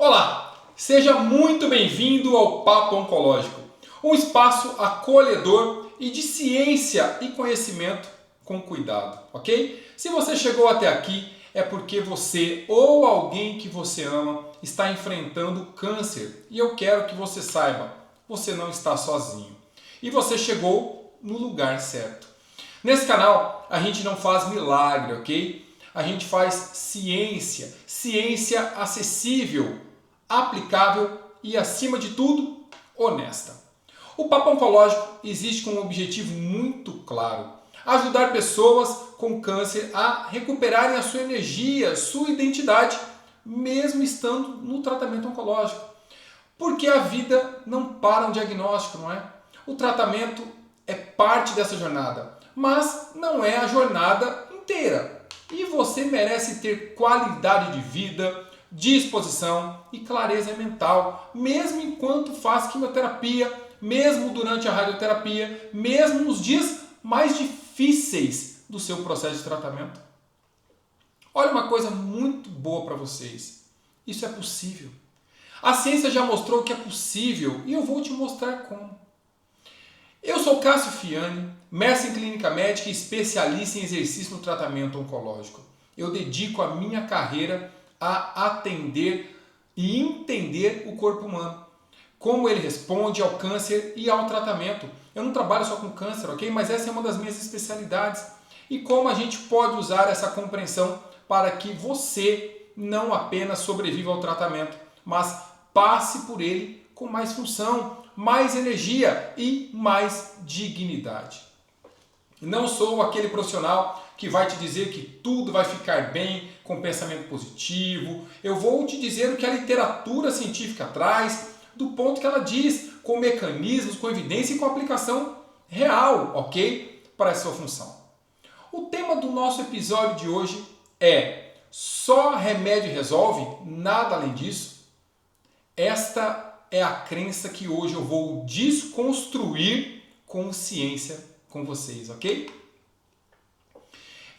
Olá, seja muito bem-vindo ao Papo Oncológico, um espaço acolhedor e de ciência e conhecimento com cuidado, ok? Se você chegou até aqui é porque você ou alguém que você ama está enfrentando câncer e eu quero que você saiba, você não está sozinho e você chegou no lugar certo. Nesse canal a gente não faz milagre, ok? A gente faz ciência acessível, aplicável e, acima de tudo, honesta. O Papo Oncológico existe com um objetivo muito claro: ajudar pessoas com câncer a recuperarem a sua energia, sua identidade, mesmo estando no tratamento oncológico. Porque a vida não para um diagnóstico, não é? O tratamento é parte dessa jornada, mas não é a jornada inteira. E você merece ter qualidade de vida, disposição e clareza mental, mesmo enquanto faz quimioterapia, mesmo durante a radioterapia, mesmo nos dias mais difíceis do seu processo de tratamento. Olha uma coisa muito boa para vocês. Isso é possível. A ciência já mostrou que é possível e eu vou te mostrar como. Eu sou Cássio Fiani, mestre em clínica médica e especialista em exercício no tratamento oncológico. Eu dedico a minha carreira a atender e entender o corpo humano, como ele responde ao câncer e ao tratamento. Eu não trabalho só com câncer, ok? Mas essa é uma das minhas especialidades. E como a gente pode usar essa compreensão para que você não apenas sobreviva ao tratamento, mas passe por ele com mais função, mais energia e mais dignidade. Não sou aquele profissional que vai te dizer que tudo vai ficar bem com pensamento positivo. Eu vou te dizer o que a literatura científica traz, do ponto que ela diz, com mecanismos, com evidência e com aplicação real, ok? Para a sua função. O tema do nosso episódio de hoje é: só remédio resolve? Nada além disso? Esta é a crença que hoje eu vou desconstruir com ciência com vocês, ok?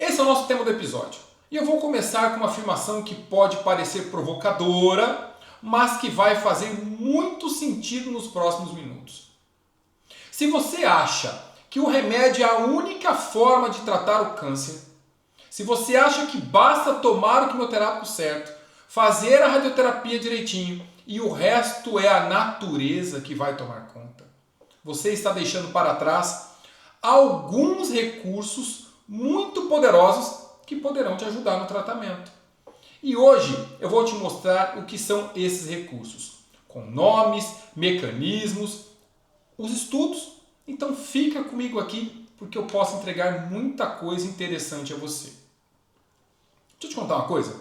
Esse é o nosso tema do episódio. E eu vou começar com uma afirmação que pode parecer provocadora, mas que vai fazer muito sentido nos próximos minutos. Se você acha que o remédio é a única forma de tratar o câncer, se você acha que basta tomar o quimioterápico certo, fazer a radioterapia direitinho e o resto é a natureza que vai tomar conta, você está deixando para trás alguns recursos muito poderosos que poderão te ajudar no tratamento. E hoje eu vou te mostrar o que são esses recursos, com nomes, mecanismos, os estudos. Então fica comigo aqui porque eu posso entregar muita coisa interessante a você. Deixa eu te contar uma coisa.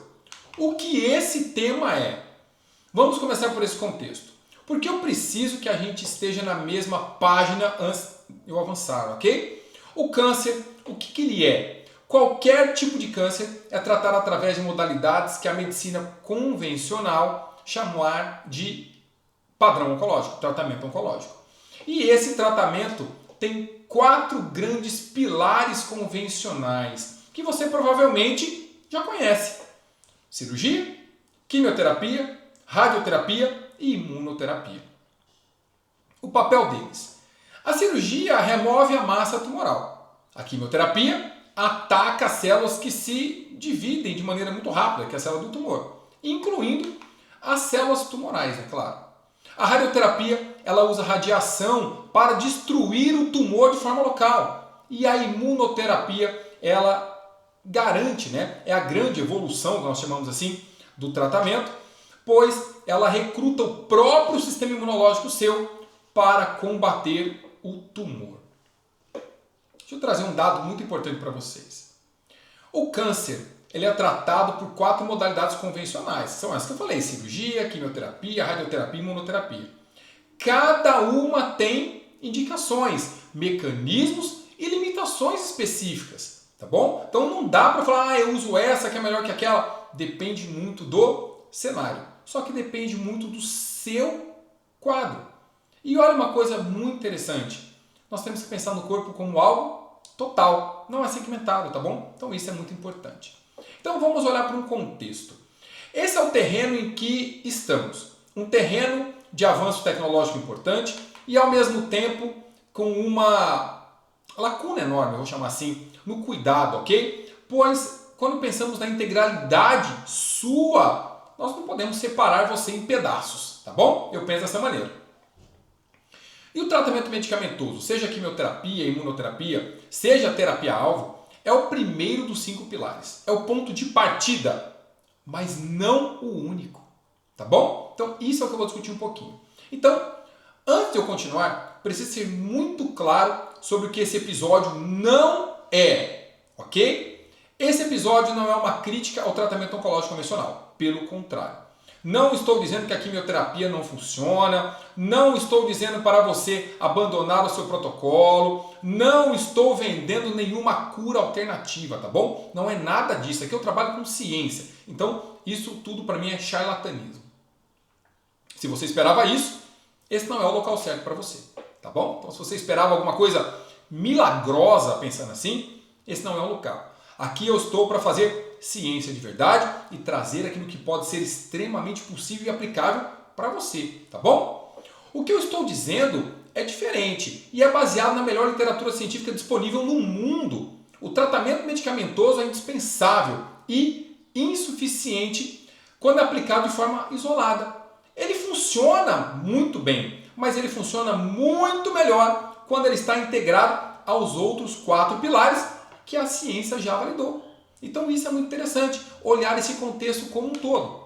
O que esse tema é? Vamos começar por esse contexto. Porque eu preciso que a gente esteja na mesma página antes de eu avançar, ok? O câncer, o que ele é? Qualquer tipo de câncer é tratado através de modalidades que a medicina convencional chamar de padrão oncológico, tratamento oncológico. E esse tratamento tem 4 grandes pilares convencionais que você provavelmente já conhece: cirurgia, quimioterapia, radioterapia e imunoterapia. O papel deles: a cirurgia remove a massa tumoral. A quimioterapia ataca as células que se dividem de maneira muito rápida, que é a célula do tumor, incluindo as células tumorais, é claro. A radioterapia, ela usa radiação para destruir o tumor de forma local. E a imunoterapia, ela garante, é a grande evolução, que nós chamamos assim, do tratamento, pois ela recruta o próprio sistema imunológico seu para combater o tumor. Deixa eu trazer um dado muito importante para vocês. O câncer, ele é tratado por 4 modalidades convencionais. São essas que eu falei: cirurgia, quimioterapia, radioterapia e imunoterapia. Cada uma tem indicações, mecanismos e limitações específicas, tá bom? Então não dá para falar, eu uso essa que é melhor que aquela. Depende muito do cenário. Só que depende muito do seu quadro. E olha uma coisa muito interessante. Nós temos que pensar no corpo como algo total, não é segmentado, tá bom? Então isso é muito importante. Então vamos olhar para um contexto. Esse é o terreno em que estamos. Um terreno de avanço tecnológico importante e ao mesmo tempo com uma lacuna enorme, eu vou chamar assim, no cuidado, ok? Pois quando pensamos na integralidade sua, nós não podemos separar você em pedaços, tá bom? Eu penso dessa maneira. E o tratamento medicamentoso, seja quimioterapia, imunoterapia, seja terapia-alvo, é o primeiro dos 5 pilares. É o ponto de partida, mas não o único. Tá bom? Então, isso é o que eu vou discutir um pouquinho. Então, antes de eu continuar, preciso ser muito claro sobre o que esse episódio não é, ok? Esse episódio não é uma crítica ao tratamento oncológico convencional. Pelo contrário. Não estou dizendo que a quimioterapia não funciona, não estou dizendo para você abandonar o seu protocolo, não estou vendendo nenhuma cura alternativa, tá bom? Não é nada disso. Aqui eu trabalho com ciência. Então, isso tudo para mim é charlatanismo. Se você esperava isso, esse não é o local certo para você, tá bom? Então, se você esperava alguma coisa milagrosa pensando assim, esse não é o local. Aqui eu estou para fazer ciência de verdade e trazer aquilo que pode ser extremamente possível e aplicável para você, tá bom? O que eu estou dizendo é diferente e é baseado na melhor literatura científica disponível no mundo. O tratamento medicamentoso é indispensável e insuficiente quando aplicado de forma isolada. Ele funciona muito bem, mas ele funciona muito melhor quando ele está integrado aos outros 4 pilares que a ciência já validou. Então isso é muito interessante, olhar esse contexto como um todo.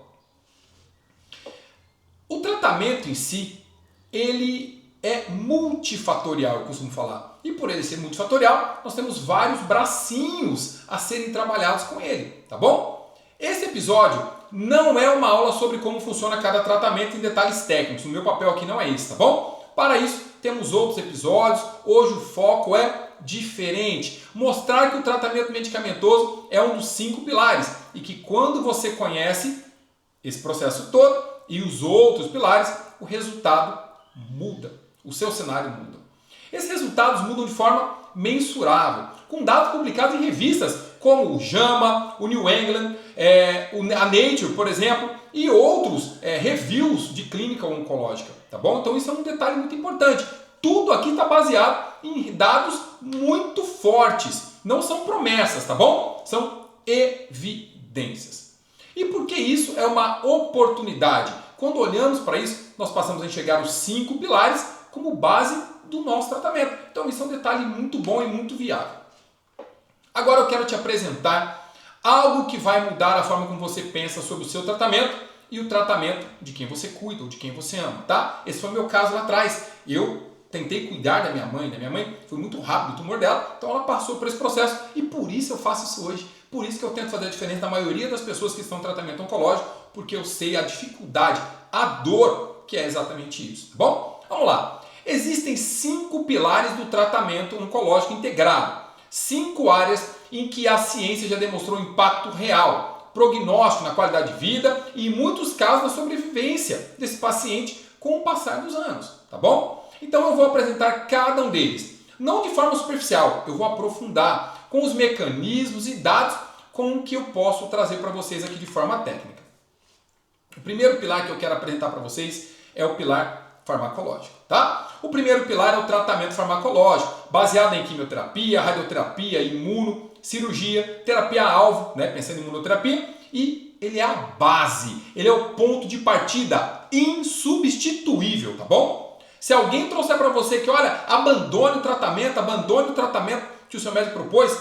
O tratamento em si, ele é multifatorial, eu costumo falar. E por ele ser multifatorial, nós temos vários bracinhos a serem trabalhados com ele, tá bom? Esse episódio não é uma aula sobre como funciona cada tratamento em detalhes técnicos. O meu papel aqui não é esse, tá bom? Para isso, temos outros episódios. Hoje o foco é diferente. Mostrar que o tratamento medicamentoso é um dos 5 pilares e que quando você conhece esse processo todo e os outros pilares, o resultado muda. O seu cenário muda. Esses resultados mudam de forma mensurável, com dados publicados em revistas como o JAMA, o New England, a Nature, por exemplo, e outros reviews de clínica oncológica, tá bom? Então isso é um detalhe muito importante. Tudo aqui está baseado em dados muito fortes, não são promessas, tá bom? São evidências. E por que isso é uma oportunidade? Quando olhamos para isso, nós passamos a enxergar os 5 pilares como base do nosso tratamento. Então isso é um detalhe muito bom e muito viável. Agora eu quero te apresentar algo que vai mudar a forma como você pensa sobre o seu tratamento e o tratamento de quem você cuida ou de quem você ama, tá? Esse foi o meu caso lá atrás. Eu tentei cuidar da minha mãe. Da minha mãe foi muito rápido o tumor dela, então ela passou por esse processo e por isso eu faço isso hoje. Por isso que eu tento fazer a diferença da maioria das pessoas que estão em tratamento oncológico, porque eu sei a dificuldade, a dor que é exatamente isso, tá bom? Vamos lá. Existem 5 pilares do tratamento oncológico integrado. 5 áreas em que a ciência já demonstrou impacto real, prognóstico na qualidade de vida e em muitos casos na sobrevivência desse paciente com o passar dos anos, tá bom? Então eu vou apresentar cada um deles, não de forma superficial, eu vou aprofundar com os mecanismos e dados com que eu posso trazer para vocês aqui de forma técnica. O primeiro pilar que eu quero apresentar para vocês é o pilar farmacológico, tá? O primeiro pilar é o tratamento farmacológico, baseado em quimioterapia, radioterapia, imuno, cirurgia, terapia-alvo, né, pensando em imunoterapia, e ele é a base, ele é o ponto de partida insubstituível, tá bom? Se alguém trouxer para você que, olha, abandone o tratamento que o seu médico propôs,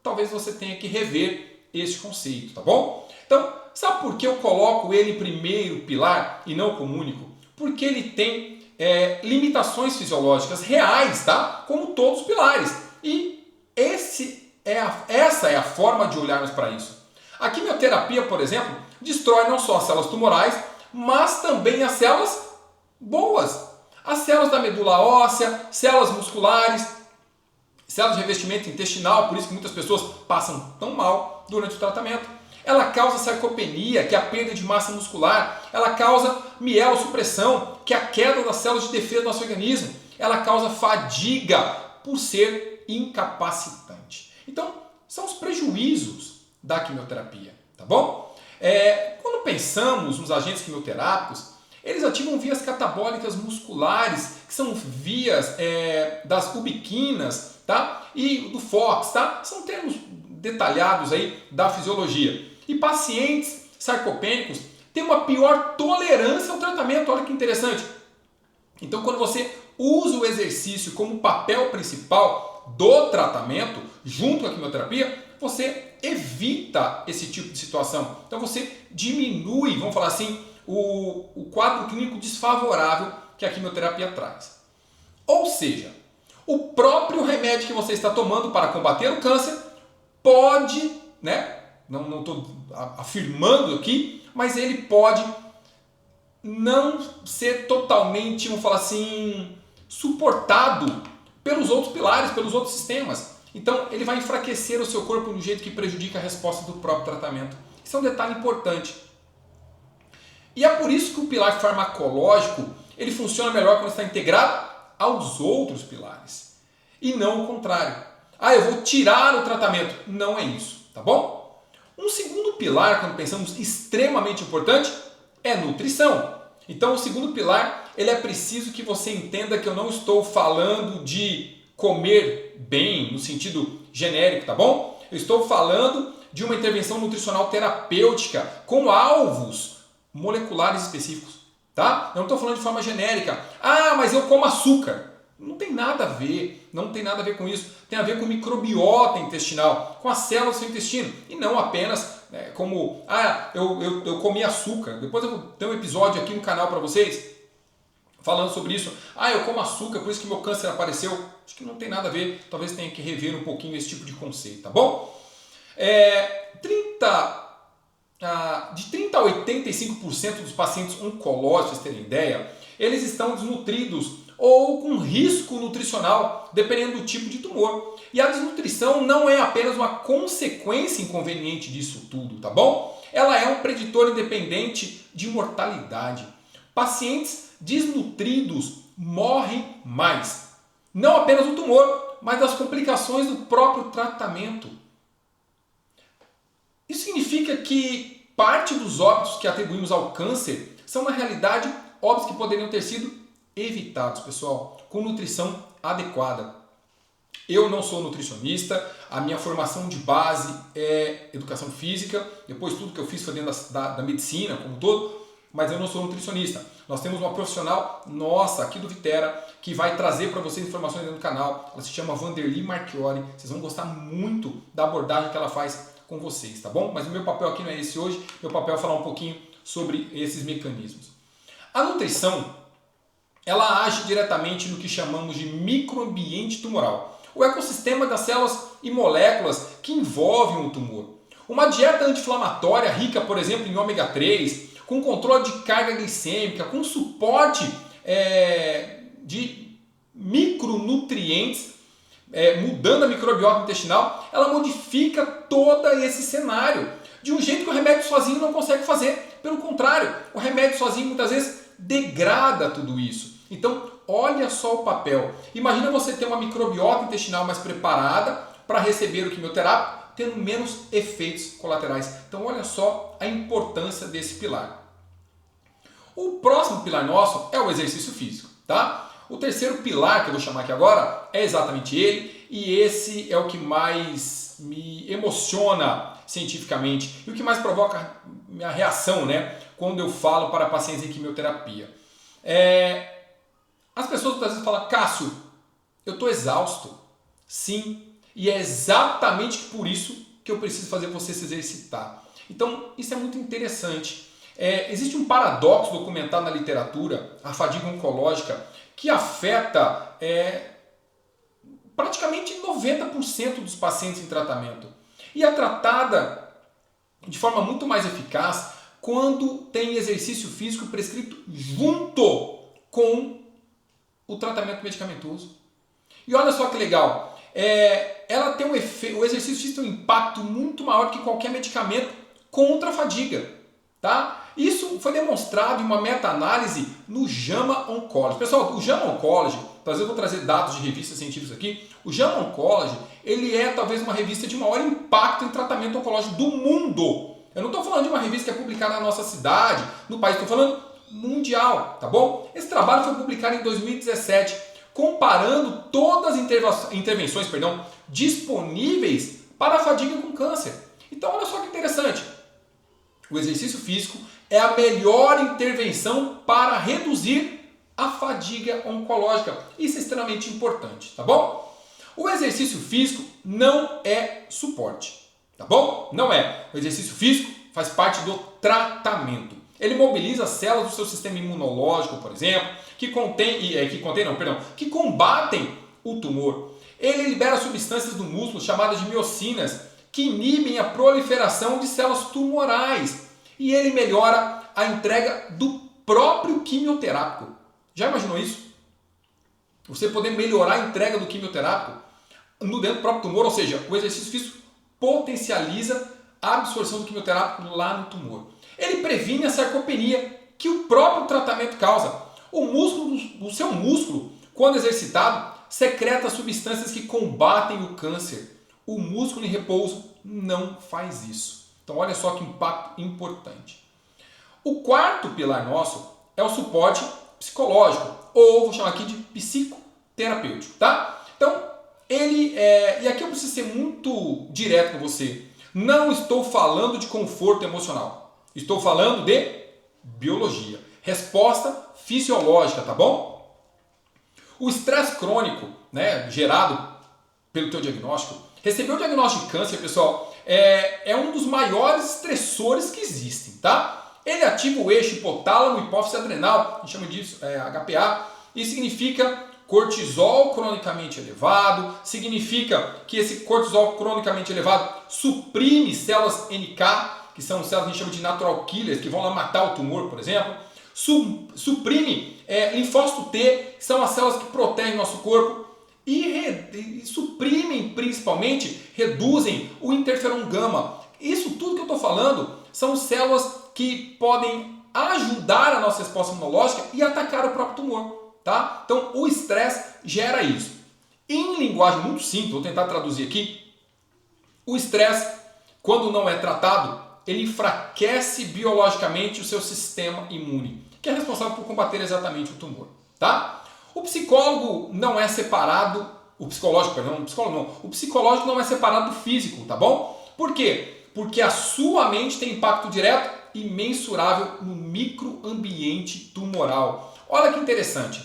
talvez você tenha que rever esse conceito, tá bom? Então, sabe por que eu coloco ele em primeiro pilar e não como único? Porque ele tem limitações fisiológicas reais, tá? Como todos os pilares. E essa é a forma de olharmos para isso. A quimioterapia, por exemplo, destrói não só as células tumorais, mas também as células boas. As células da medula óssea, células musculares, células de revestimento intestinal, por isso que muitas pessoas passam tão mal durante o tratamento. Ela causa sarcopenia, que é a perda de massa muscular. Ela causa mielossupressão, que é a queda das células de defesa do nosso organismo. Ela causa fadiga, por ser incapacitante. Então, são os prejuízos da quimioterapia, tá bom? Quando Quando pensamos nos agentes quimioterápicos, eles ativam vias catabólicas musculares, que são vias das ubiquinas, tá? E do FOX, tá? São termos detalhados aí da fisiologia. E pacientes sarcopênicos têm uma pior tolerância ao tratamento, olha que interessante. Então, quando você usa o exercício como papel principal do tratamento, junto com a quimioterapia, você evita esse tipo de situação. Então, você diminui, vamos falar assim, o quadro clínico desfavorável que a quimioterapia traz. Ou seja, o próprio remédio que você está tomando para combater o câncer pode, né? Não estou afirmando aqui, mas ele pode não ser totalmente, vamos falar assim, suportado pelos outros pilares, pelos outros sistemas. Então ele vai enfraquecer o seu corpo de um jeito que prejudica a resposta do próprio tratamento. Isso é um detalhe importante. E é por isso que o pilar farmacológico ele funciona melhor quando está integrado aos outros pilares. E não o contrário. Ah, eu vou tirar o tratamento. Não é isso, tá bom? Um segundo pilar, quando pensamos extremamente importante, é nutrição. Então o segundo pilar, ele é preciso que você entenda que eu não estou falando de comer bem, no sentido genérico, tá bom? Eu estou falando de uma intervenção nutricional terapêutica com alvos moleculares específicos, tá? Eu não estou falando de forma genérica. Ah, mas eu como açúcar. Não tem nada a ver, não tem nada a ver com isso. Tem a ver com microbiota intestinal, com as células do seu intestino. E não apenas como, eu comi açúcar. Depois eu vou ter um episódio aqui no canal para vocês falando sobre isso. Ah, eu como açúcar, por isso que meu câncer apareceu. Acho que não tem nada a ver. Talvez tenha que rever um pouquinho esse tipo de conceito, tá bom? De 30% a 85% dos pacientes oncológicos, pra vocês terem ideia, eles estão desnutridos ou com risco nutricional, dependendo do tipo de tumor. E a desnutrição não é apenas uma consequência inconveniente disso tudo, tá bom? Ela é um preditor independente de mortalidade. Pacientes desnutridos morrem mais. Não apenas do tumor, mas das complicações do próprio tratamento. Isso significa que parte dos óbitos que atribuímos ao câncer são, na realidade, óbitos que poderiam ter sido evitados, pessoal, com nutrição adequada. Eu não sou nutricionista, a minha formação de base é educação física, depois tudo que eu fiz foi dentro da medicina como um todo, mas eu não sou nutricionista. Nós temos uma profissional nossa aqui do Vitera que vai trazer para vocês informações dentro do canal. Ela se chama Vanderly Marchiori. Vocês vão gostar muito da abordagem que ela faz com vocês, tá bom? Mas o meu papel aqui não é esse hoje. Meu papel é falar um pouquinho sobre esses mecanismos. A nutrição, ela age diretamente no que chamamos de microambiente tumoral, o ecossistema das células e moléculas que envolvem o tumor. Uma dieta anti-inflamatória rica, por exemplo, em ômega 3, com controle de carga glicêmica, com suporte de micronutrientes, mudando a microbiota intestinal, ela modifica todo esse cenário de um jeito que o remédio sozinho não consegue fazer. Pelo contrário, o remédio sozinho muitas vezes degrada tudo isso. Então, olha só o papel. Imagina você ter uma microbiota intestinal mais preparada para receber o quimioterápico, tendo menos efeitos colaterais. Então, olha só a importância desse pilar. O próximo pilar nosso é o exercício físico, tá? O terceiro pilar que eu vou chamar aqui agora é exatamente ele, e esse é o que mais me emociona cientificamente e o que mais provoca minha reação, né, quando eu falo para pacientes em quimioterapia. As pessoas muitas vezes falam: Cássio, eu estou exausto. Sim, e é exatamente por isso que eu preciso fazer você se exercitar. Então, isso é muito interessante. Existe um paradoxo documentado na literatura, a fadiga oncológica, que afeta praticamente 90% dos pacientes em tratamento. E é tratada de forma muito mais eficaz quando tem exercício físico prescrito junto com o tratamento medicamentoso. E olha só que legal, ela tem o exercício físico tem um impacto muito maior que qualquer medicamento contra a fadiga. Tá? Isso foi demonstrado em uma meta-análise no JAMA Oncology. Pessoal, o JAMA Oncology, talvez eu vou trazer dados de revistas científicas aqui. O JAMA Oncology, ele é talvez uma revista de maior impacto em tratamento oncológico do mundo. Eu não estou falando de uma revista que é publicada na nossa cidade, no país, estou falando mundial, tá bom? Esse trabalho foi publicado em 2017, comparando todas as intervenções disponíveis para a fadiga com câncer. Então olha só que interessante, o exercício físico é a melhor intervenção para reduzir a fadiga oncológica. Isso é extremamente importante, tá bom? O exercício físico não é suporte, tá bom? Não é. O exercício físico faz parte do tratamento. Ele mobiliza as células do seu sistema imunológico, por exemplo, que combatem o tumor. Ele libera substâncias do músculo chamadas de miocinas, que inibem a proliferação de células tumorais. E ele melhora a entrega do próprio quimioterápico. Já imaginou isso? Você poder melhorar a entrega do quimioterápico dentro do próprio tumor, ou seja, o exercício físico potencializa a absorção do quimioterápico lá no tumor. Ele previne a sarcopenia, que o próprio tratamento causa. O seu músculo, quando exercitado, secreta substâncias que combatem o câncer. O músculo em repouso não faz isso. Então olha só que impacto importante. O quarto pilar nosso é o suporte psicológico, ou vou chamar aqui de psicoterapêutico, tá? Então, e aqui eu preciso ser muito direto com você. Não estou falando de conforto emocional. Estou falando de biologia. Resposta fisiológica, tá bom? O estresse crônico, né, gerado pelo teu diagnóstico, receber o diagnóstico de câncer, pessoal, é um dos maiores estressores que existem, tá? Ele ativa o eixo hipotálamo, hipófise adrenal, a gente chama disso HPA, e significa cortisol cronicamente elevado, significa que esse cortisol cronicamente elevado suprime células NK, que são células que a gente chama de natural killers, que vão lá matar o tumor, por exemplo, suprime linfócito T, que são as células que protegem o nosso corpo, e suprimem, principalmente, reduzem o interferon gama. Isso tudo que eu estou falando são células que podem ajudar a nossa resposta imunológica e atacar o próprio tumor, tá? Então o estresse gera isso. Em linguagem muito simples, vou tentar traduzir aqui, o estresse, quando não é tratado, ele enfraquece biologicamente o seu sistema imune, que é responsável por combater exatamente o tumor, tá? O psicológico não é separado não é separado do físico, tá bom? Por quê? Porque a sua mente tem impacto direto e mensurável no microambiente tumoral. Olha que interessante.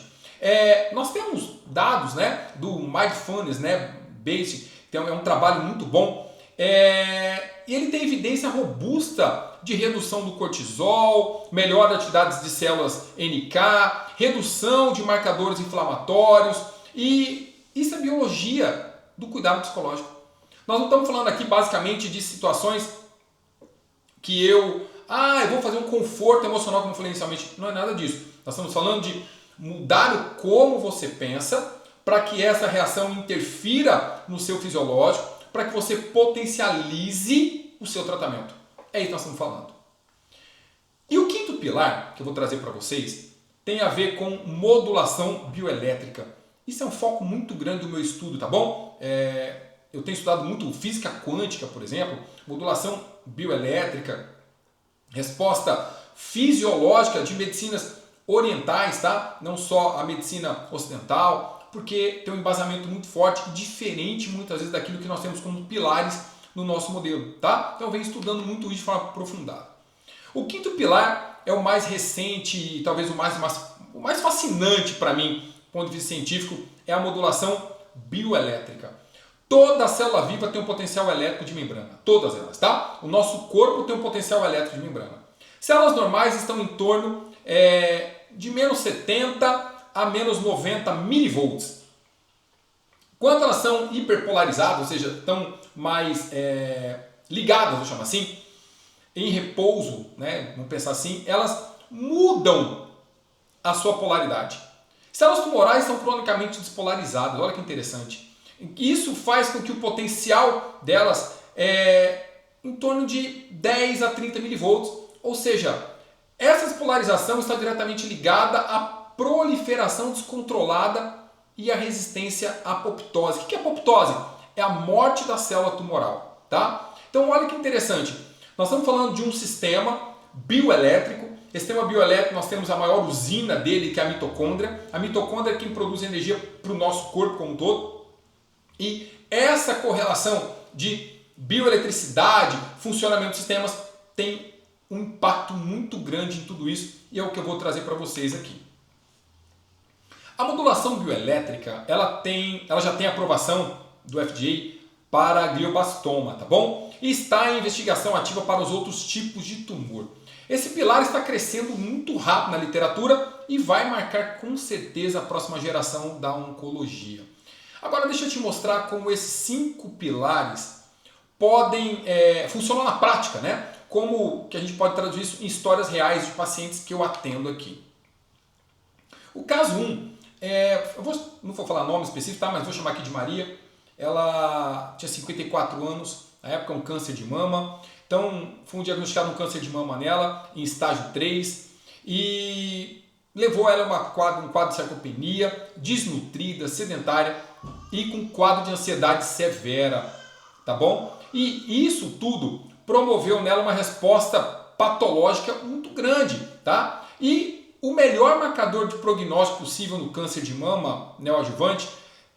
Nós temos dados, né, do Mindfulness, né, Base, é um trabalho muito bom. E ele tem evidência robusta de redução do cortisol, melhora da atividade de células NK, redução de marcadores inflamatórios, e isso é biologia do cuidado psicológico. Nós não estamos falando aqui basicamente de situações que eu vou fazer um conforto emocional, como eu falei inicialmente. Não é nada disso. Nós estamos falando de mudar o como você pensa para que essa reação interfira no seu fisiológico, para que você potencialize o seu tratamento. É isso que nós estamos falando. E o quinto pilar que eu vou trazer para vocês tem a ver com modulação bioelétrica. Isso é um foco muito grande do meu estudo, tá bom? Eu tenho estudado muito física quântica, por exemplo, modulação bioelétrica, resposta fisiológica de medicinas orientais, tá? Não só a medicina ocidental, porque tem um embasamento muito forte e diferente muitas vezes daquilo que nós temos como pilares no nosso modelo, tá? Então eu venho estudando muito isso de forma aprofundada. O quinto pilar é o mais recente e talvez o mais fascinante para mim, do ponto de vista científico, é a modulação bioelétrica. Toda célula viva tem um potencial elétrico de membrana, todas elas, tá? O nosso corpo tem um potencial elétrico de membrana. Células normais estão em torno de menos 70 a menos 90 milivolts. Quando elas são hiperpolarizadas, ou seja, estão mais ligadas, vou chamar assim, em repouso, né? Vamos pensar assim, elas mudam a sua polaridade. Células tumorais são cronicamente despolarizadas, olha que interessante. Isso faz com que o potencial delas em torno de 10 a 30 milivolts, ou seja, essa despolarização está diretamente ligada à proliferação descontrolada e à resistência à apoptose. O que é apoptose? É a morte da célula tumoral, tá? Então olha que interessante. Nós estamos falando de um sistema bioelétrico. Esse sistema bioelétrico, nós temos a maior usina dele, que é a mitocôndria. A mitocôndria é quem produz energia para o nosso corpo como um todo. E essa correlação de bioeletricidade, funcionamento dos sistemas, tem um impacto muito grande em tudo isso, e é o que eu vou trazer para vocês aqui. A modulação bioelétrica, ela já tem aprovação do FDA para glioblastoma, tá bom? E está em investigação ativa para os outros tipos de tumor. Esse pilar está crescendo muito rápido na literatura e vai marcar com certeza a próxima geração da oncologia. Agora deixa eu te mostrar como esses 5 pilares podem funcionar na prática, né? Como que a gente pode traduzir isso em histórias reais de pacientes que eu atendo aqui. O caso 1, não vou falar nome específico, tá? Mas vou chamar aqui de Maria. Ela tinha 54 anos, na época um câncer de mama. Então foi diagnosticado um câncer de mama nela, em estágio 3. E levou ela a um quadro de sarcopenia, desnutrida, sedentária e com quadro de ansiedade severa, tá bom? E isso tudo promoveu nela uma resposta patológica muito grande, tá? E o melhor marcador de prognóstico possível no câncer de mama neoadjuvante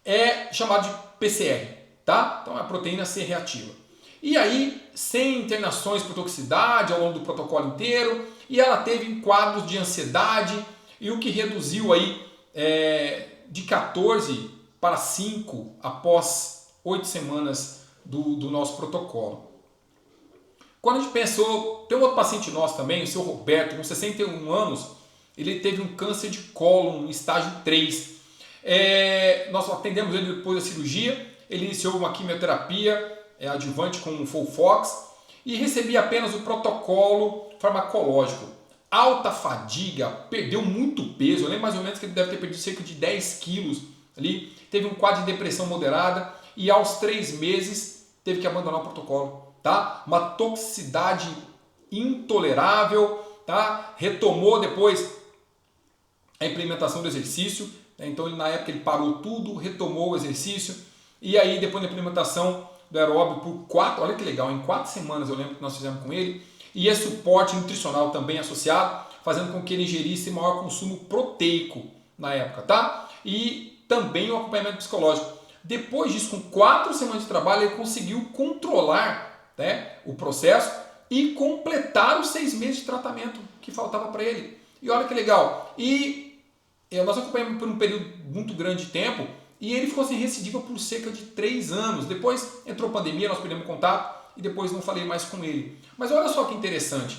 é chamado de PCR, tá? Então é a proteína C reativa. E aí, sem internações por toxicidade ao longo do protocolo inteiro, e ela teve quadros de ansiedade, e o que reduziu aí de 14 para 5 após 8 semanas do nosso protocolo. Quando a gente pensou, tem um outro paciente nosso também, o seu Roberto, com 61 anos, ele teve um câncer de cólon em estágio 3. Nós atendemos ele depois da cirurgia, ele iniciou uma quimioterapia adjuvante com Folfox e recebia apenas o protocolo farmacológico. Alta fadiga, perdeu muito peso, eu lembro mais ou menos que ele deve ter perdido cerca de 10 quilos ali, teve um quadro de depressão moderada e aos 3 meses teve que abandonar o protocolo. Tá? Uma toxicidade intolerável, tá? Retomou depois a implementação do exercício, né? Então na época ele parou tudo, retomou o exercício e aí depois da implementação do aeróbio por 4, olha que legal, em 4 semanas eu lembro que nós fizemos com ele, e suporte nutricional também associado, fazendo com que ele ingerisse maior consumo proteico na época, tá? E também o acompanhamento psicológico. Depois disso, com 4 semanas de trabalho, ele conseguiu controlar, né, o processo e completar os 6 meses de tratamento que faltava para ele. E olha que legal. E nós acompanhamos por um período muito grande de tempo e ele ficou sem recidiva por cerca de 3 anos. Depois entrou pandemia, nós perdemos contato e depois não falei mais com ele. Mas olha só que interessante.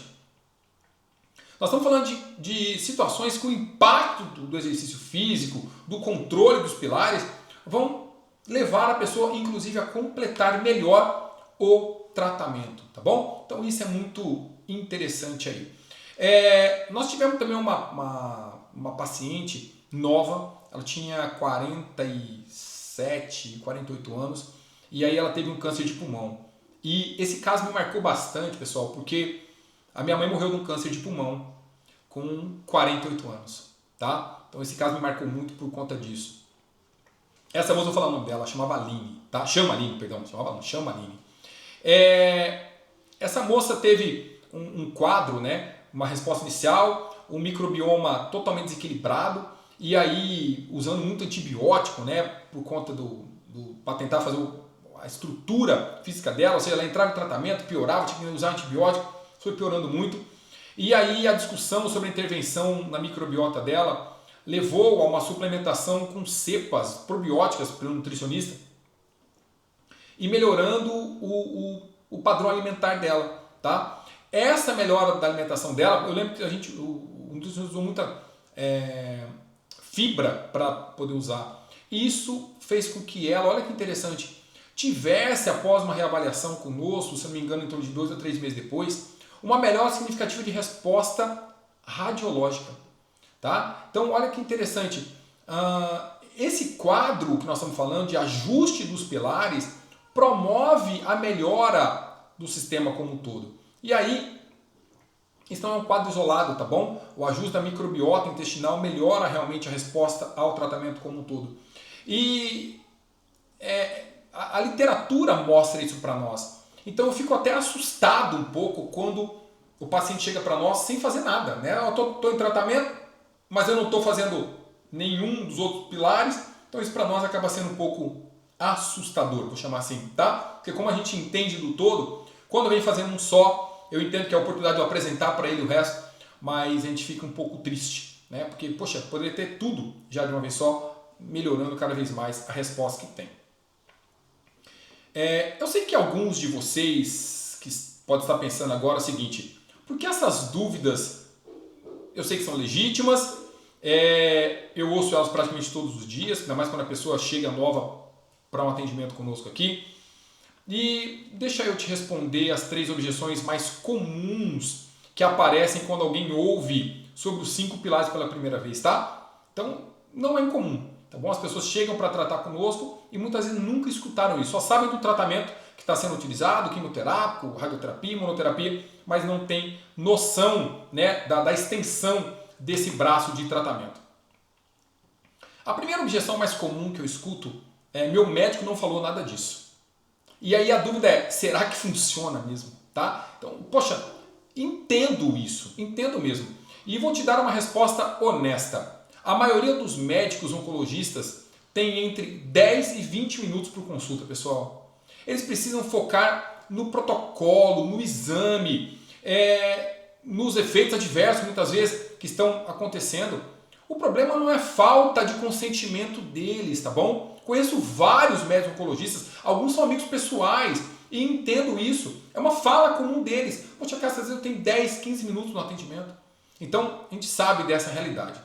Nós estamos falando de situações que o impacto do exercício físico, do controle dos pilares, vão levar a pessoa, inclusive, a completar melhor o tratamento, tá bom? Então isso é muito interessante aí. Nós tivemos também uma paciente nova, ela tinha 47, 48 anos, e aí ela teve um câncer de pulmão. E esse caso me marcou bastante, pessoal, porque a minha mãe morreu de um câncer de pulmão com 48 anos, tá? Então esse caso me marcou muito por conta disso. Essa moça, eu vou falar o nome dela, chamava Aline, tá? Chama Aline. Essa moça teve um quadro, né? Uma resposta inicial, um microbioma totalmente desequilibrado, e aí usando muito antibiótico, né? Por conta para tentar fazer a estrutura física dela, ou seja, ela entrava em tratamento, piorava, tinha que usar antibiótico, foi piorando muito. E aí a discussão sobre a intervenção na microbiota dela levou a uma suplementação com cepas probióticas pelo nutricionista e melhorando o padrão alimentar dela, tá? Essa melhora da alimentação dela, eu lembro que o nutricionista usou muita fibra para poder usar. Isso fez com que ela, olha que interessante, tivesse, após uma reavaliação conosco, se não me engano, em torno de 2 a 3 meses depois, uma melhora significativa de resposta radiológica. Tá? Então, olha que interessante. Esse quadro que nós estamos falando de ajuste dos pilares promove a melhora do sistema como um todo. E aí, isso não é um quadro isolado, tá bom? O ajuste da microbiota intestinal melhora realmente a resposta ao tratamento como um todo. E a literatura mostra isso para nós. Então eu fico até assustado um pouco quando o paciente chega para nós sem fazer nada, né? Eu estou em tratamento, mas eu não estou fazendo nenhum dos outros pilares, então isso para nós acaba sendo um pouco assustador, vou chamar assim, tá? Porque como a gente entende do todo, quando vem fazendo um só, eu entendo que é a oportunidade de eu apresentar para ele o resto, mas a gente fica um pouco triste, né? Porque, poxa, poderia ter tudo já de uma vez só, melhorando cada vez mais a resposta que tem. Eu sei que alguns de vocês que podem estar pensando agora o seguinte, porque essas dúvidas eu sei que são legítimas, eu ouço elas praticamente todos os dias, ainda mais quando a pessoa chega nova para um atendimento conosco aqui. E deixa eu te responder as 3 objeções mais comuns que aparecem quando alguém ouve sobre os 5 pilares pela primeira vez, tá? Então, não é incomum, tá bom? As pessoas chegam para tratar conosco e muitas vezes nunca escutaram isso, só sabem do tratamento que está sendo utilizado, quimioterápico, radioterapia, imunoterapia, mas não tem noção, né, da extensão desse braço de tratamento. A primeira objeção mais comum que eu escuto é: meu médico não falou nada disso. E aí a dúvida é: será que funciona mesmo? Tá? Então, poxa, entendo isso, entendo mesmo. E vou te dar uma resposta honesta. A maioria dos médicos oncologistas tem entre 10 e 20 minutos por consulta, pessoal. Eles precisam focar no protocolo, no exame, nos efeitos adversos, muitas vezes, que estão acontecendo. O problema não é falta de consentimento deles, tá bom? Conheço vários médicos oncologistas, alguns são amigos pessoais e entendo isso. É uma fala comum deles. Poxa, às vezes eu tenho 10, 15 minutos no atendimento. Então, a gente sabe dessa realidade.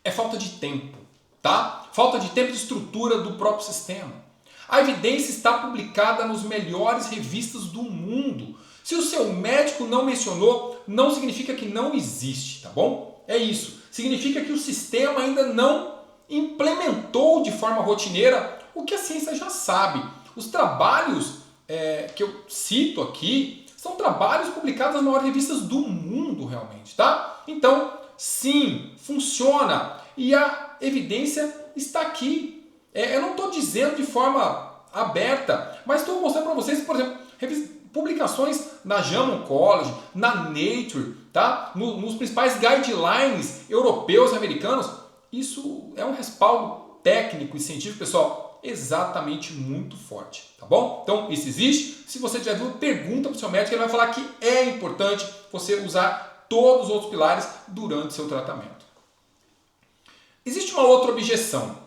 É falta de tempo, tá? Falta de tempo e de estrutura do próprio sistema. A evidência está publicada nas melhores revistas do mundo. Se o seu médico não mencionou, não significa que não existe, tá bom? É isso. Significa que o sistema ainda não implementou de forma rotineira o que a ciência já sabe. Os trabalhos que eu cito aqui são trabalhos publicados nas maiores revistas do mundo, realmente, tá? Então, sim, funciona. E a evidência está aqui. Eu não estou dizendo de forma aberta, mas estou mostrando para vocês, por exemplo, publicações na JAMA Oncology, na Nature, tá? Nos principais guidelines europeus e americanos. Isso é um respaldo técnico e científico, pessoal, exatamente muito forte, tá bom? Então, isso existe. Se você tiver dúvida, pergunta para o seu médico, ele vai falar que é importante você usar todos os outros pilares durante o seu tratamento. Existe uma outra objeção.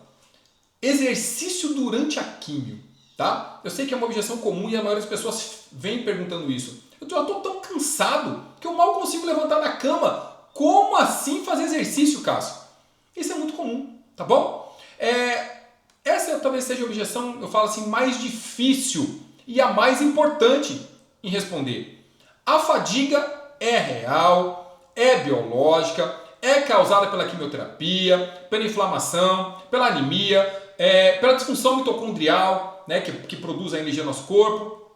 Exercício durante a químio, tá? Eu sei que é uma objeção comum e a maioria das pessoas vem perguntando isso. Eu estou tão cansado que eu mal consigo levantar da cama. Como assim fazer exercício, Cássio? Isso é muito comum, tá bom? Essa talvez seja a objeção, eu falo assim, mais difícil e a mais importante em responder. A fadiga é real, é biológica, é causada pela quimioterapia, pela inflamação, pela anemia, pela disfunção mitocondrial, né, que produz a energia no nosso corpo.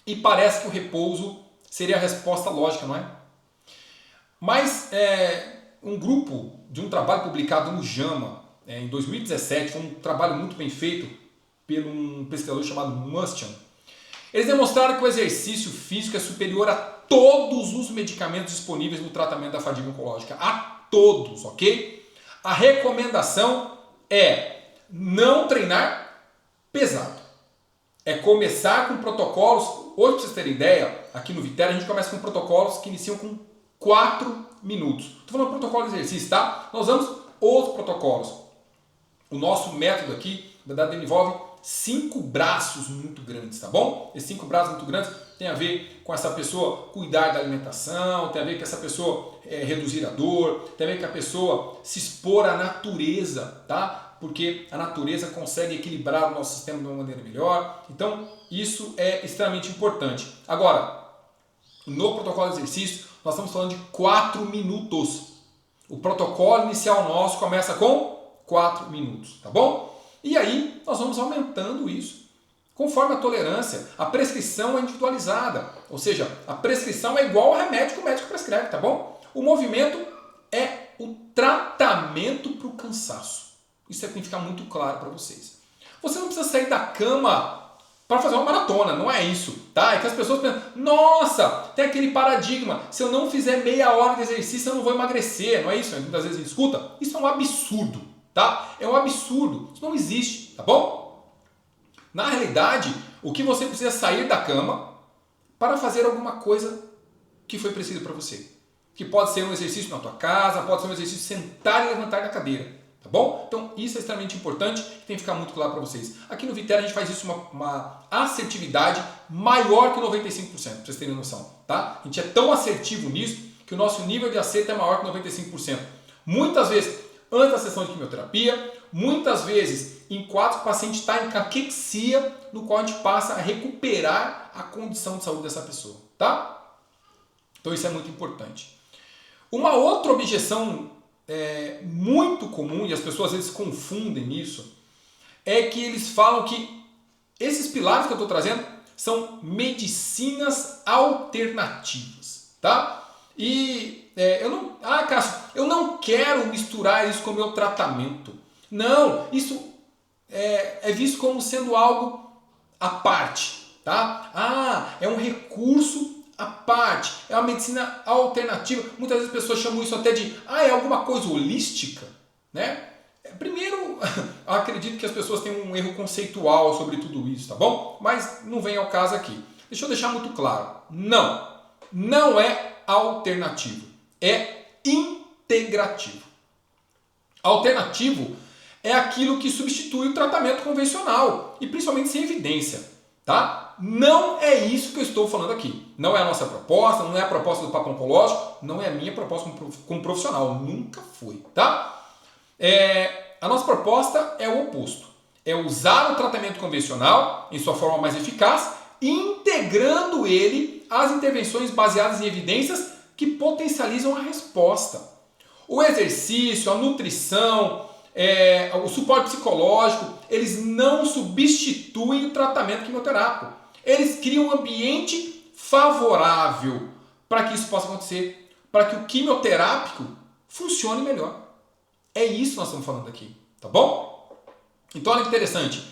E parece que o repouso seria a resposta lógica, não é? Mas um grupo de um trabalho publicado no JAMA em 2017, foi um trabalho muito bem feito por um pesquisador chamado Mustian. Eles demonstraram que o exercício físico é superior a todos os medicamentos disponíveis no tratamento da fadiga oncológica. A todos, ok? A recomendação é não treinar pesado. É começar com protocolos. Hoje, para vocês terem ideia, aqui no Vitera a gente começa com protocolos que iniciam com 4 minutos. Estou falando protocolo de exercício, tá? Nós usamos outros protocolos. O nosso método aqui, na verdade, ele envolve 5 braços muito grandes, tá bom? Esses 5 braços muito grandes tem a ver com essa pessoa cuidar da alimentação, tem a ver com essa pessoa reduzir a dor, tem a ver com a pessoa se expor à natureza, tá? Porque a natureza consegue equilibrar o nosso sistema de uma maneira melhor. Então, isso é extremamente importante. Agora, no protocolo de exercício, nós estamos falando de 4 minutos. O protocolo inicial nosso começa com 4 minutos, tá bom? E aí, nós vamos aumentando isso conforme a tolerância. A prescrição é individualizada, ou seja, a prescrição é igual ao remédio que o médico prescreve, tá bom? O movimento é o tratamento para o cansaço. Isso tem que ficar muito claro para vocês. Você não precisa sair da cama para fazer uma maratona, não é isso, tá? É que as pessoas pensam, nossa, tem aquele paradigma, se eu não fizer meia hora de exercício eu não vou emagrecer, não é isso? Muitas vezes a gente escuta, isso é um absurdo, tá? É um absurdo, isso não existe, tá bom? Na realidade, o que você precisa é sair da cama para fazer alguma coisa que foi preciso para você. Que pode ser um exercício na tua casa, pode ser um exercício sentar e levantar da cadeira. Tá bom? Então isso é extremamente importante, tem que ficar muito claro para vocês. Aqui no Vitera a gente faz isso uma assertividade maior que 95%, para vocês terem noção. Tá? A gente é tão assertivo nisso que o nosso nível de acerto é maior que 95%. Muitas vezes antes da sessão de quimioterapia, muitas vezes enquanto o paciente está em caquexia, no qual a gente passa a recuperar a condição de saúde dessa pessoa. Tá? Então isso é muito importante. Uma outra objeção muito comum, e as pessoas às vezes confundem isso, é que eles falam que esses pilares que eu estou trazendo são medicinas alternativas, tá? E Cássio, eu não quero misturar isso com o meu tratamento. Não, isso é visto como sendo algo à parte, tá? É um recurso à parte, é uma medicina alternativa. Muitas vezes as pessoas chamam isso até de, é alguma coisa holística, né? Primeiro, eu acredito que as pessoas têm um erro conceitual sobre tudo isso, tá bom? Mas não vem ao caso aqui. Deixa eu deixar muito claro, não é alternativo, é integrativo. Alternativo é aquilo que substitui o tratamento convencional e principalmente sem evidência, tá? Não é isso que eu estou falando aqui. Não é a nossa proposta, não é a proposta do Papo Oncológico, não é a minha proposta como profissional, nunca foi, tá? A nossa proposta é o oposto. É usar o tratamento convencional em sua forma mais eficaz, integrando ele às intervenções baseadas em evidências que potencializam a resposta. O exercício, a nutrição, o suporte psicológico, eles não substituem o tratamento quimioterápico. Eles criam um ambiente favorável para que isso possa acontecer, para que o quimioterápico funcione melhor. É isso que nós estamos falando aqui, tá bom? Então olha que interessante.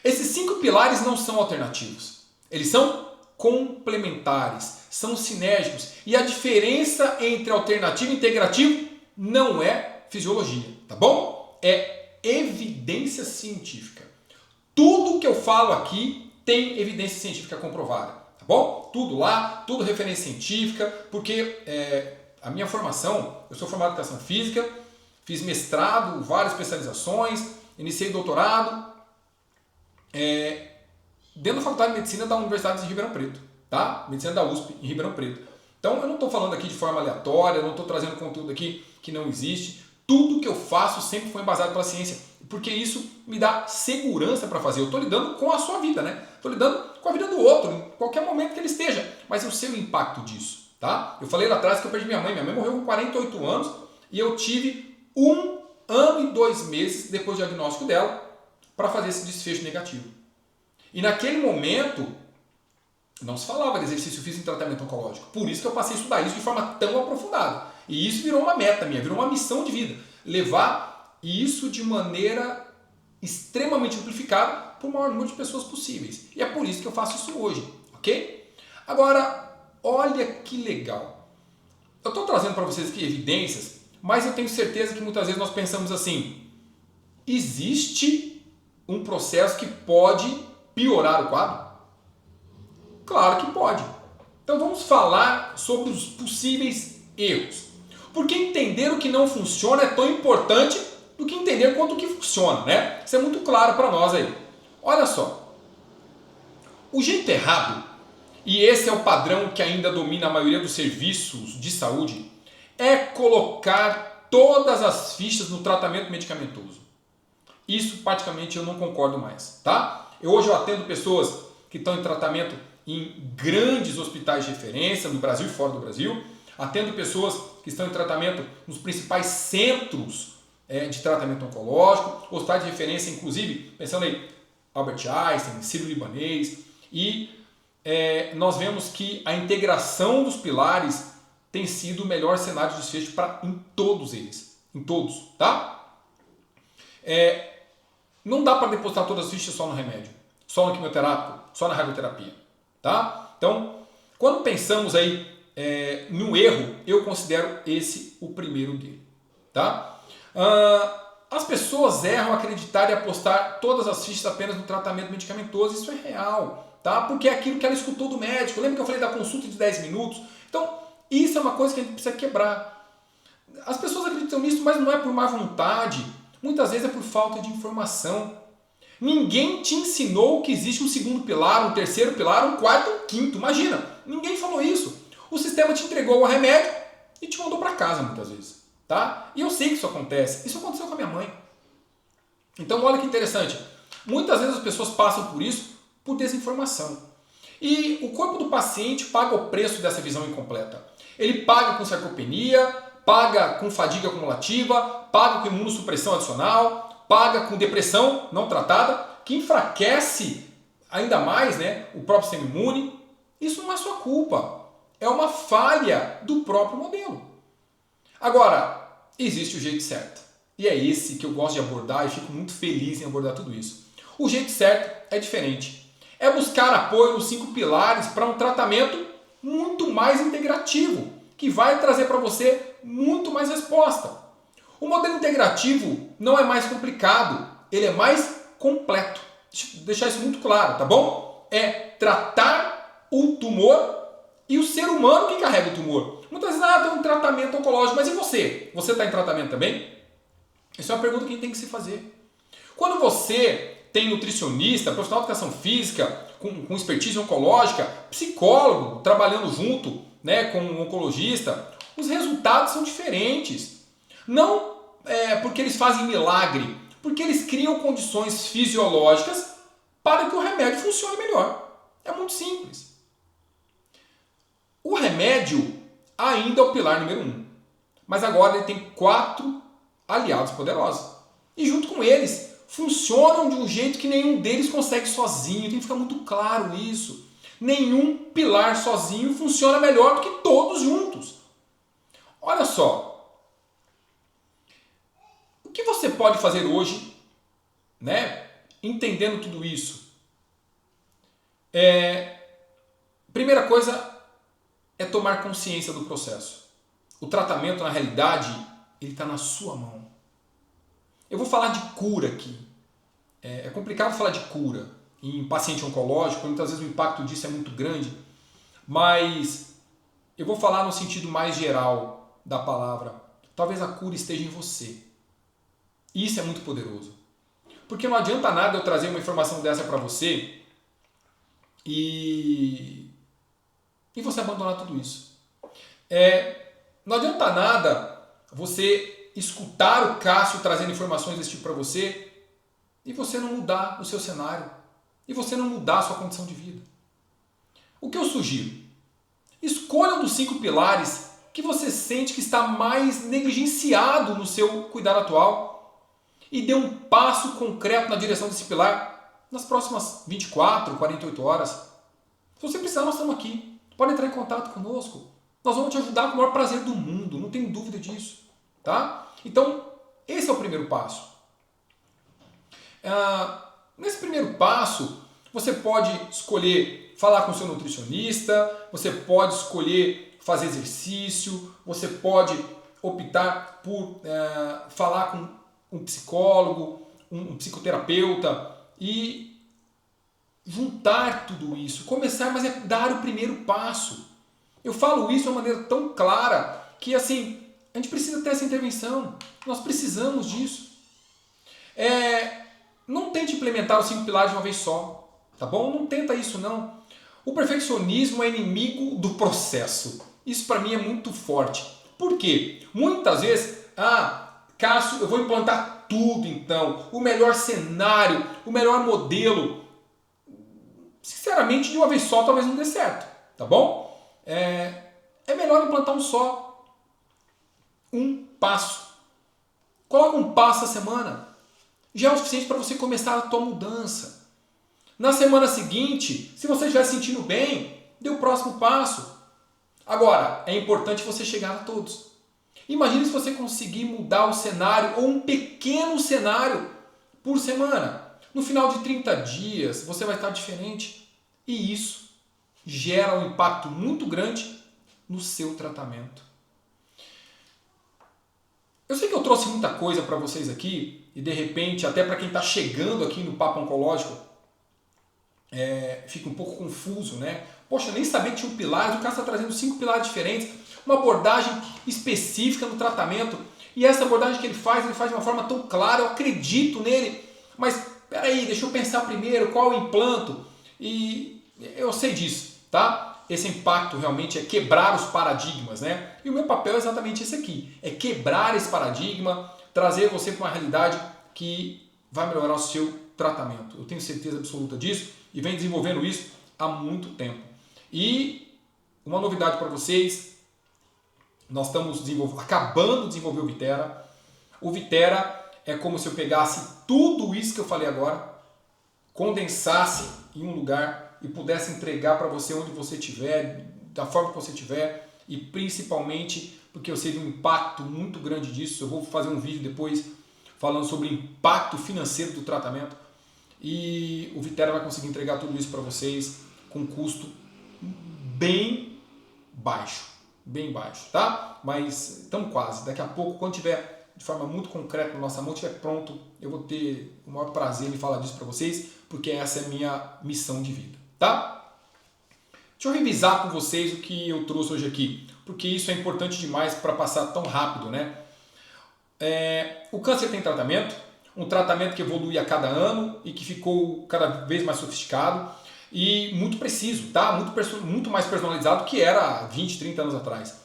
Esses 5 pilares não são alternativos. Eles são complementares, são sinérgicos. E a diferença entre alternativo e integrativo não é fisiologia, tá bom? É evidência científica. Tudo que eu falo aqui tem evidência científica comprovada, tá bom? Tudo lá, tudo referência científica, porque a minha formação, eu sou formado em educação física, fiz mestrado, várias especializações, iniciei doutorado dentro da Faculdade de Medicina da Universidade de Ribeirão Preto, tá? Medicina da USP em Ribeirão Preto. Então eu não estou falando aqui de forma aleatória, não estou trazendo conteúdo aqui que não existe. Tudo que eu faço sempre foi embasado pela ciência, porque isso me dá segurança para fazer. Eu estou lidando com a sua vida, né? Estou lidando com a vida do outro, em qualquer momento que ele esteja. Mas eu sei o impacto disso, tá? Eu falei lá atrás que eu perdi minha mãe. Minha mãe morreu com 48 anos e eu tive 1 ano e 2 meses depois do diagnóstico dela para fazer esse desfecho negativo. E naquele momento não se falava de exercício físico em tratamento oncológico. Por isso que eu passei a estudar isso de forma tão aprofundada. E isso virou uma meta minha, virou uma missão de vida. Levar isso de maneira extremamente amplificada para o maior número de pessoas possíveis. E é por isso que eu faço isso hoje, ok? Agora, olha que legal. Eu estou trazendo para vocês aqui evidências, mas eu tenho certeza que muitas vezes nós pensamos assim, existe um processo que pode piorar o quadro? Claro que pode. Então vamos falar sobre os possíveis erros. Porque entender o que não funciona é tão importante do que entender quanto o que funciona, né? Isso é muito claro para nós aí. Olha só. O jeito errado, e esse é o padrão que ainda domina a maioria dos serviços de saúde, é colocar todas as fichas no tratamento medicamentoso. Isso praticamente eu não concordo mais, tá? Hoje eu atendo pessoas que estão em tratamento em grandes hospitais de referência no Brasil e fora do Brasil. Atendo pessoas que estão em tratamento nos principais centros de tratamento oncológico, hospitais de referência, inclusive, pensando aí, Albert Einstein, Sírio-Libanês, e nós vemos que a integração dos pilares tem sido o melhor cenário de desfecho em todos eles. Em todos, tá? Não dá para depositar todas as fichas só no remédio, só no quimioterápico. só na radioterapia. Tá? Então, quando pensamos aí no erro, eu considero esse o primeiro dele. Tá? As pessoas erram acreditar e apostar todas as fichas apenas no tratamento medicamentoso. Isso é real, tá? Porque é aquilo que ela escutou do médico. Lembra que eu falei da consulta de 10 minutos? Então, isso é uma coisa que a gente precisa quebrar. As pessoas acreditam nisso, mas não é por má vontade. Muitas vezes é por falta de informação. Ninguém te ensinou que existe um segundo pilar, um terceiro pilar, um quarto, um quinto. Imagina, ninguém falou isso. O sistema te entregou o remédio e te mandou para casa muitas vezes. Tá? E eu sei que isso acontece. Isso aconteceu com a minha mãe. Então olha que interessante. Muitas vezes as pessoas passam por isso por desinformação. E o corpo do paciente paga o preço dessa visão incompleta. Ele paga com sarcopenia, paga com fadiga acumulativa, paga com imunossupressão adicional, paga com depressão não tratada, que enfraquece ainda mais, né, o próprio sistema imune. Isso não é sua culpa. É uma falha do próprio modelo. Agora, existe o jeito certo. E é esse que eu gosto de abordar e fico muito feliz em abordar tudo isso. O jeito certo é diferente. É buscar apoio nos 5 pilares para um tratamento muito mais integrativo, que vai trazer para você muito mais resposta. O modelo integrativo não é mais complicado, ele é mais completo. Deixa eu deixar isso muito claro, tá bom? É tratar o tumor e o ser humano que carrega o tumor. Muitas vezes, tem um tratamento oncológico, mas e você? Você está em tratamento também? Essa é uma pergunta que a gente tem que se fazer. Quando você tem nutricionista, profissional de educação física, com expertise oncológica, psicólogo trabalhando junto, né, com um oncologista, os resultados são diferentes. Não porque eles fazem milagre, porque eles criam condições fisiológicas para que o remédio funcione melhor. É muito simples. O remédio ainda é o pilar número 1, mas agora ele tem 4 aliados poderosos. E junto com eles, funcionam de um jeito que nenhum deles consegue sozinho. Tem que ficar muito claro isso. Nenhum pilar sozinho funciona melhor do que todos juntos. Olha só. O que você pode fazer hoje, né, entendendo tudo isso? Primeira coisa é tomar consciência do processo. O tratamento, na realidade, ele está na sua mão. Eu vou falar de cura aqui. É complicado falar de cura em paciente oncológico, muitas vezes o impacto disso é muito grande, mas eu vou falar no sentido mais geral da palavra. Talvez a cura esteja em você. Isso é muito poderoso. Porque não adianta nada eu trazer uma informação dessa para você e você abandonar tudo isso. Não adianta nada você escutar o Cássio trazendo informações desse tipo para você e você não mudar o seu cenário, e você não mudar a sua condição de vida. O que eu sugiro? Escolha um dos 5 pilares que você sente que está mais negligenciado no seu cuidado atual e dê um passo concreto na direção desse pilar nas próximas 24, 48 horas. Se você precisar, nós estamos aqui. Pode entrar em contato conosco. Nós vamos te ajudar com o maior prazer do mundo, não tem dúvida disso. Tá? Então, esse é o primeiro passo. Nesse primeiro passo, você pode escolher falar com o seu nutricionista, você pode escolher fazer exercício, você pode optar por falar com um psicólogo, um psicoterapeuta e juntar tudo isso, começar, mas é dar o primeiro passo. Eu falo isso de uma maneira tão clara que assim, a gente precisa ter essa intervenção, nós precisamos disso. Não tente implementar os 5 pilares de uma vez só, tá bom? Não tenta isso não. O perfeccionismo é inimigo do processo. Isso para mim é muito forte. Por quê? Muitas vezes, Cássio, eu vou implantar tudo então, o melhor cenário, o melhor modelo. Sinceramente, de uma vez só talvez não dê certo, tá bom? É melhor implantar um passo. Coloca um passo a semana. Já é o suficiente para você começar a tua mudança. Na semana seguinte, se você estiver se sentindo bem, dê o próximo passo. Agora, é importante você chegar a todos. Imagine se você conseguir mudar o cenário ou um pequeno cenário por semana. No final de 30 dias, você vai estar diferente. E isso gera um impacto muito grande no seu tratamento. Eu sei que eu trouxe muita coisa para vocês aqui e de repente, até para quem está chegando aqui no Papo Oncológico, fica um pouco confuso, né? Poxa, eu nem sabia que tinha um pilar, o cara está trazendo 5 pilares diferentes, uma abordagem específica no tratamento, e essa abordagem que ele faz de uma forma tão clara, eu acredito nele, mas peraí, deixa eu pensar primeiro qual é o implanto, e eu sei disso, tá? Esse impacto realmente é quebrar os paradigmas, né? E o meu papel é exatamente esse aqui, é quebrar esse paradigma, trazer você para uma realidade que vai melhorar o seu tratamento. Eu tenho certeza absoluta disso e venho desenvolvendo isso há muito tempo. E uma novidade para vocês, nós estamos acabando de desenvolver o Vitera. O Vitera é como se eu pegasse tudo isso que eu falei agora, condensasse em um lugar e pudesse entregar para você onde você estiver, da forma que você estiver, e principalmente porque eu sei de um impacto muito grande disso. Eu vou fazer um vídeo depois falando sobre o impacto financeiro do tratamento, e o Vitera vai conseguir entregar tudo isso para vocês com custo bem baixo, tá? Mas estamos quase. Daqui a pouco, quando tiver de forma muito concreta na nossa mão, estiver pronto, eu vou ter o maior prazer em falar disso para vocês, porque essa é a minha missão de vida, tá? Deixa eu revisar com vocês o que eu trouxe hoje aqui, porque isso é importante demais para passar tão rápido, né? O câncer tem tratamento, um tratamento que evolui a cada ano e que ficou cada vez mais sofisticado e muito preciso, tá? Muito mais personalizado que era 20, 30 anos atrás.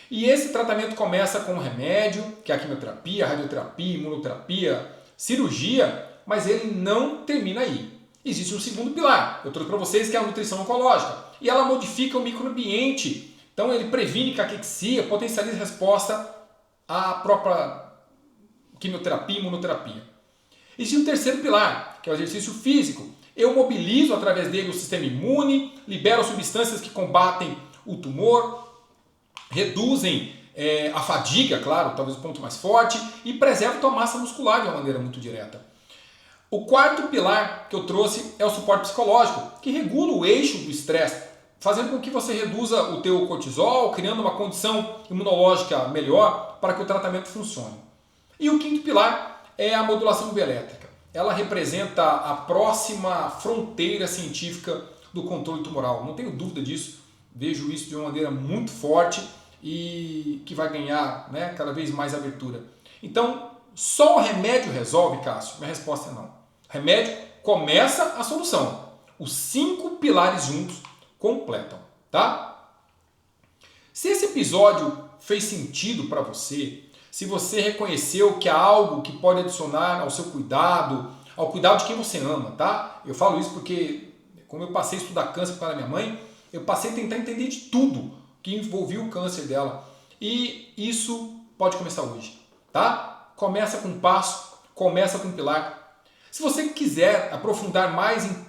E esse tratamento começa com um remédio, que é a quimioterapia, a radioterapia, imunoterapia, cirurgia, mas ele não termina aí. Existe um segundo pilar, eu trouxe para vocês, que é a nutrição oncológica. E ela modifica o microambiente, então ele previne caquexia, potencializa a resposta à própria quimioterapia e imunoterapia. Existe um terceiro pilar, que é o exercício físico. Eu mobilizo através dele o sistema imune, libero substâncias que combatem o tumor, reduzem a fadiga, claro, talvez o ponto mais forte, e preservam a tua massa muscular de uma maneira muito direta. O quarto pilar que eu trouxe é o suporte psicológico, que regula o eixo do estresse, fazendo com que você reduza o teu cortisol, criando uma condição imunológica melhor para que o tratamento funcione. E o quinto pilar é a modulação bioelétrica. Ela representa a próxima fronteira científica do controle tumoral. Não tenho dúvida disso, vejo isso de uma maneira muito forte e que vai ganhar, né, cada vez mais abertura. Então, só o remédio resolve, Cássio? Minha resposta é não. Remédio começa a solução. Os 5 pilares juntos completam, tá? Se esse episódio fez sentido para você, se você reconheceu que há algo que pode adicionar ao seu cuidado, ao cuidado de quem você ama, tá? Eu falo isso porque, como eu passei a estudar câncer por causa da minha mãe, eu passei a tentar entender de tudo que envolvia o câncer dela. E isso pode começar hoje, tá? Começa com um passo, começa com um pilar. Se você quiser aprofundar mais em